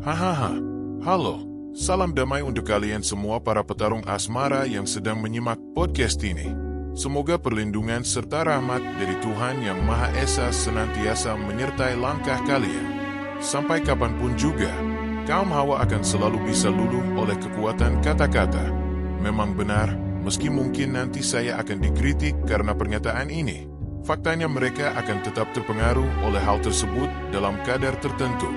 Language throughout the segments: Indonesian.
Hahaha, halo, salam damai untuk kalian semua para petarung asmara yang sedang menyimak podcast ini. Semoga perlindungan serta rahmat dari Tuhan Yang Maha Esa senantiasa menyertai langkah kalian. Sampai kapanpun juga, kaum Hawa akan selalu bisa luluh oleh kekuatan kata-kata. Memang benar, meski mungkin nanti saya akan dikritik karena pernyataan ini, faktanya mereka akan tetap terpengaruh oleh hal tersebut dalam kadar tertentu.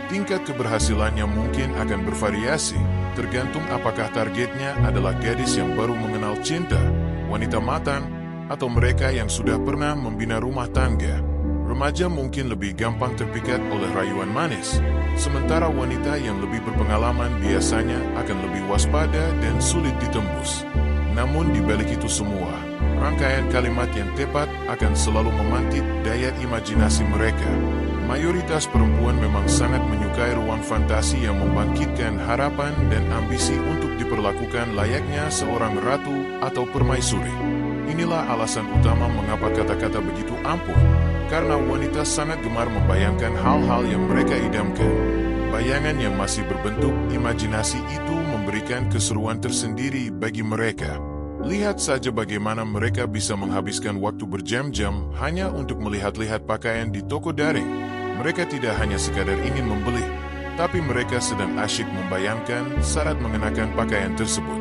Tingkat keberhasilannya mungkin akan bervariasi, tergantung apakah targetnya adalah gadis yang baru mengenal cinta, wanita matang, atau mereka yang sudah pernah membina rumah tangga. Remaja mungkin lebih gampang terpikat oleh rayuan manis, sementara wanita yang lebih berpengalaman biasanya akan lebih waspada dan sulit ditembus. Namun di balik itu semua, rangkaian kalimat yang tepat akan selalu memantik daya imajinasi mereka. Mayoritas perempuan memang sangat menyukai ruang fantasi yang membangkitkan harapan dan ambisi untuk diperlakukan layaknya seorang ratu atau permaisuri. Inilah alasan utama mengapa kata-kata begitu ampuh, karena wanita sangat gemar membayangkan hal-hal yang mereka idamkan. Bayangan yang masih berbentuk imajinasi itu memberikan keseruan tersendiri bagi mereka. Lihat saja bagaimana mereka bisa menghabiskan waktu berjam-jam hanya untuk melihat-lihat pakaian di toko daring. Mereka tidak hanya sekadar ingin membeli, tapi mereka sedang asyik membayangkan syarat mengenakan pakaian tersebut.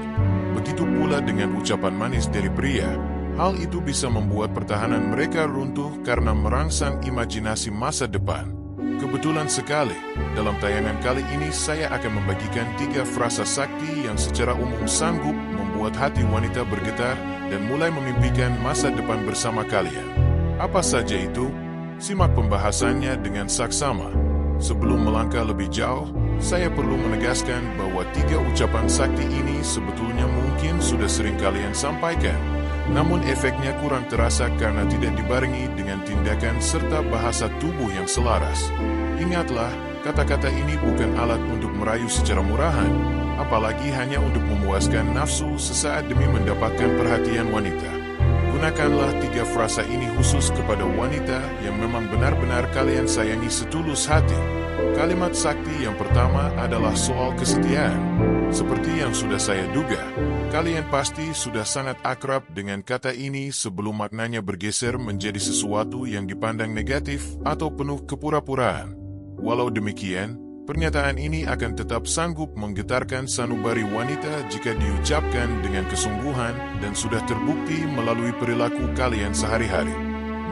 Begitu pula dengan ucapan manis dari pria. Hal itu bisa membuat pertahanan mereka runtuh karena merangsang imajinasi masa depan. Kebetulan sekali, dalam tayangan kali ini saya akan membagikan 3 frasa sakti yang secara umum sanggup membuat hati wanita bergetar dan mulai memimpikan masa depan bersama kalian. Apa saja itu? Simak pembahasannya dengan saksama. Sebelum melangkah lebih jauh, saya perlu menegaskan bahwa 3 ucapan sakti ini sebetulnya mungkin sudah sering kalian sampaikan. Namun efeknya kurang terasa karena tidak dibarengi dengan tindakan serta bahasa tubuh yang selaras. Ingatlah, kata-kata ini bukan alat untuk merayu secara murahan, apalagi hanya untuk memuaskan nafsu sesaat demi mendapatkan perhatian wanita. Gunakanlah 3 frasa ini khusus kepada wanita yang memang benar-benar kalian sayangi setulus hati. Kalimat sakti yang pertama adalah soal kesetiaan. Seperti yang sudah saya duga, kalian pasti sudah sangat akrab dengan kata ini sebelum maknanya bergeser menjadi sesuatu yang dipandang negatif atau penuh kepura-puraan. Walau demikian, pernyataan ini akan tetap sanggup menggetarkan sanubari wanita jika diucapkan dengan kesungguhan dan sudah terbukti melalui perilaku kalian sehari-hari.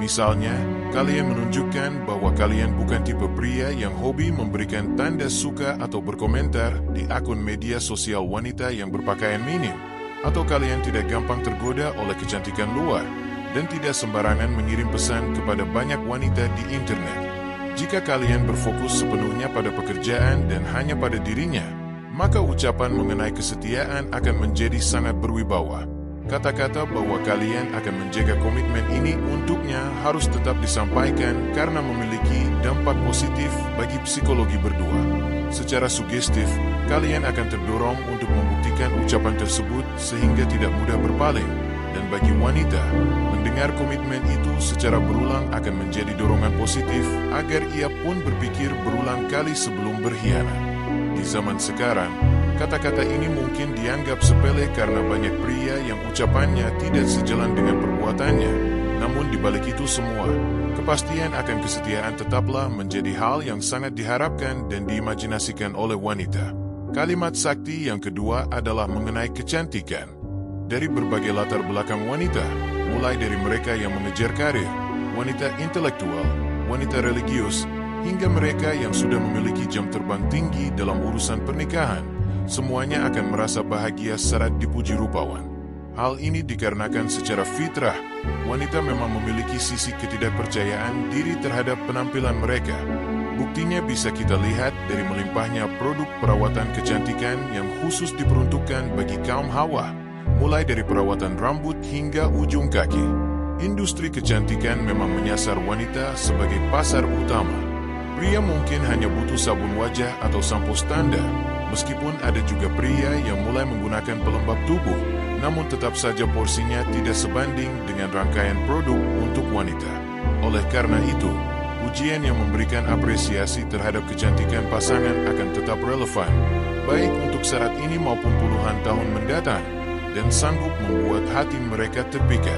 Misalnya, kalian menunjukkan bahwa kalian bukan tipe pria yang hobi memberikan tanda suka atau berkomentar di akun media sosial wanita yang berpakaian minim, atau kalian tidak gampang tergoda oleh kecantikan luar, dan tidak sembarangan mengirim pesan kepada banyak wanita di internet. Jika kalian berfokus sepenuhnya pada pekerjaan dan hanya pada dirinya, maka ucapan mengenai kesetiaan akan menjadi sangat berwibawa. Kata-kata bahwa kalian akan menjaga komitmen ini untuknya harus tetap disampaikan karena memiliki dampak positif bagi psikologi berdua. Secara sugestif, kalian akan terdorong untuk membuktikan ucapan tersebut sehingga tidak mudah berpaling. Dan bagi wanita, mendengar komitmen itu secara berulang akan menjadi dorongan positif agar ia pun berpikir berulang kali sebelum berkhianat. Di zaman sekarang, kata-kata ini mungkin dianggap sepele karena banyak pria yang ucapannya tidak sejalan dengan perbuatannya. Namun di balik itu semua, kepastian akan kesetiaan tetaplah menjadi hal yang sangat diharapkan dan diimajinasikan oleh wanita. Kalimat sakti yang kedua adalah mengenai kecantikan. Dari berbagai latar belakang wanita, mulai dari mereka yang mengejar karir, wanita intelektual, wanita religius, hingga mereka yang sudah memiliki jam terbang tinggi dalam urusan pernikahan, semuanya akan merasa bahagia saat dipuji rupawan. Hal ini dikarenakan secara fitrah, wanita memang memiliki sisi ketidakpercayaan diri terhadap penampilan mereka. Buktinya bisa kita lihat dari melimpahnya produk perawatan kecantikan yang khusus diperuntukkan bagi kaum Hawa. Mulai dari perawatan rambut hingga ujung kaki. Industri kecantikan memang menyasar wanita sebagai pasar utama. Pria mungkin hanya butuh sabun wajah atau sampo standar, meskipun ada juga pria yang mulai menggunakan pelembab tubuh, namun tetap saja porsinya tidak sebanding dengan rangkaian produk untuk wanita. Oleh karena itu, pujian yang memberikan apresiasi terhadap kecantikan pasangan akan tetap relevan, baik untuk saat ini maupun puluhan tahun mendatang, dan sanggup membuat hati mereka terpikat.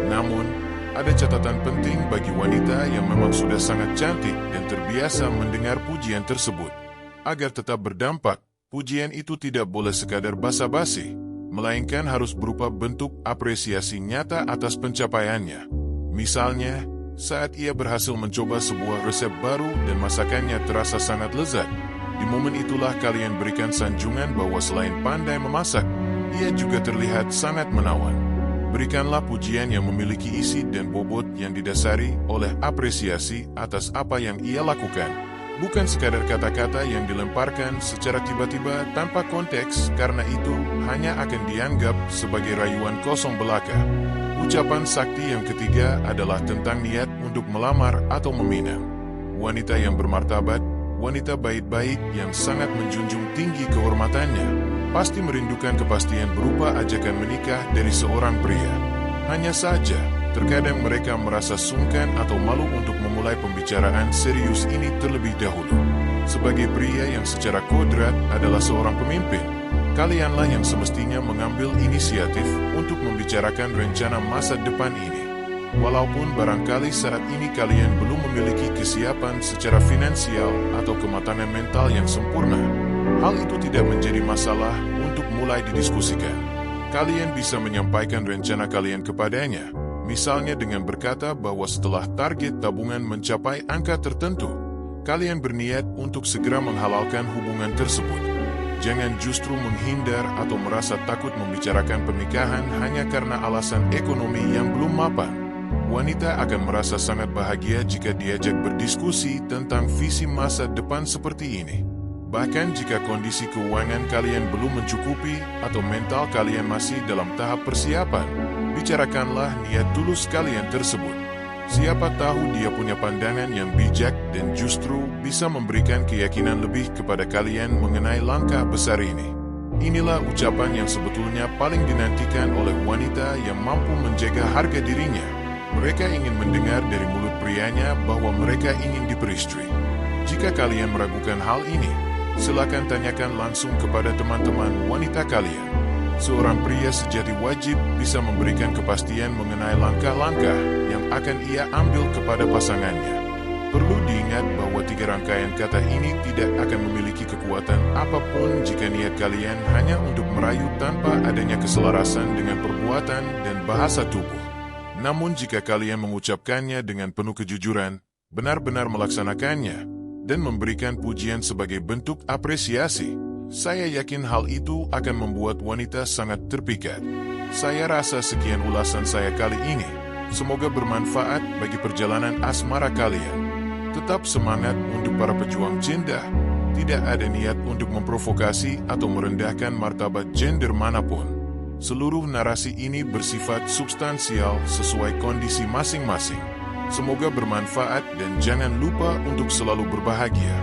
Namun, ada catatan penting bagi wanita yang memang sudah sangat cantik dan terbiasa mendengar pujian tersebut. Agar tetap berdampak, pujian itu tidak boleh sekadar basa-basi, melainkan harus berupa bentuk apresiasi nyata atas pencapaiannya. Misalnya, saat ia berhasil mencoba sebuah resep baru dan masakannya terasa sangat lezat, di momen itulah kalian berikan sanjungan bahwa selain pandai memasak, ia juga terlihat sangat menawan. Berikanlah pujian yang memiliki isi dan bobot yang didasari oleh apresiasi atas apa yang ia lakukan, bukan sekadar kata-kata yang dilemparkan secara tiba-tiba tanpa konteks, karena itu hanya akan dianggap sebagai rayuan kosong belaka. Ucapan sakti yang ketiga adalah tentang niat untuk melamar atau meminang. Wanita yang bermartabat, wanita baik-baik yang sangat menjunjung tinggi kehormatannya, pasti merindukan kepastian berupa ajakan menikah dari seorang pria. Hanya saja, terkadang mereka merasa sungkan atau malu untuk memulai pembicaraan serius ini terlebih dahulu. Sebagai pria yang secara kodrat adalah seorang pemimpin, kalianlah yang semestinya mengambil inisiatif untuk membicarakan rencana masa depan ini. Walaupun barangkali saat ini kalian belum memiliki kesiapan secara finansial atau kematangan mental yang sempurna, hal itu tidak menjadi masalah untuk mulai didiskusikan. Kalian bisa menyampaikan rencana kalian kepadanya, misalnya dengan berkata bahwa setelah target tabungan mencapai angka tertentu, kalian berniat untuk segera menghalalkan hubungan tersebut. Jangan justru menghindar atau merasa takut membicarakan pernikahan hanya karena alasan ekonomi yang belum mapan. Wanita akan merasa sangat bahagia jika diajak berdiskusi tentang visi masa depan seperti ini. Bahkan jika kondisi keuangan kalian belum mencukupi atau mental kalian masih dalam tahap persiapan, bicarakanlah niat tulus kalian tersebut. Siapa tahu dia punya pandangan yang bijak dan justru bisa memberikan keyakinan lebih kepada kalian mengenai langkah besar ini. Inilah ucapan yang sebetulnya paling dinantikan oleh wanita yang mampu menjaga harga dirinya. Mereka ingin mendengar dari mulut prianya bahwa mereka ingin diperistri. Jika kalian meragukan hal ini, silakan tanyakan langsung kepada teman-teman wanita kalian. Seorang pria sejati wajib bisa memberikan kepastian mengenai langkah-langkah yang akan ia ambil kepada pasangannya. Perlu diingat bahwa 3 rangkaian kata ini tidak akan memiliki kekuatan apapun jika niat kalian hanya untuk merayu tanpa adanya keselarasan dengan perbuatan dan bahasa tubuh. Namun jika kalian mengucapkannya dengan penuh kejujuran, benar-benar melaksanakannya, dan memberikan pujian sebagai bentuk apresiasi, saya yakin hal itu akan membuat wanita sangat terpikat. Saya rasa sekian ulasan saya kali ini. Semoga bermanfaat bagi perjalanan asmara kalian. Tetap semangat untuk para pejuang cinta. Tidak ada niat untuk memprovokasi atau merendahkan martabat gender manapun. Seluruh narasi ini bersifat substansial sesuai kondisi masing-masing. Semoga bermanfaat dan jangan lupa untuk selalu berbahagia.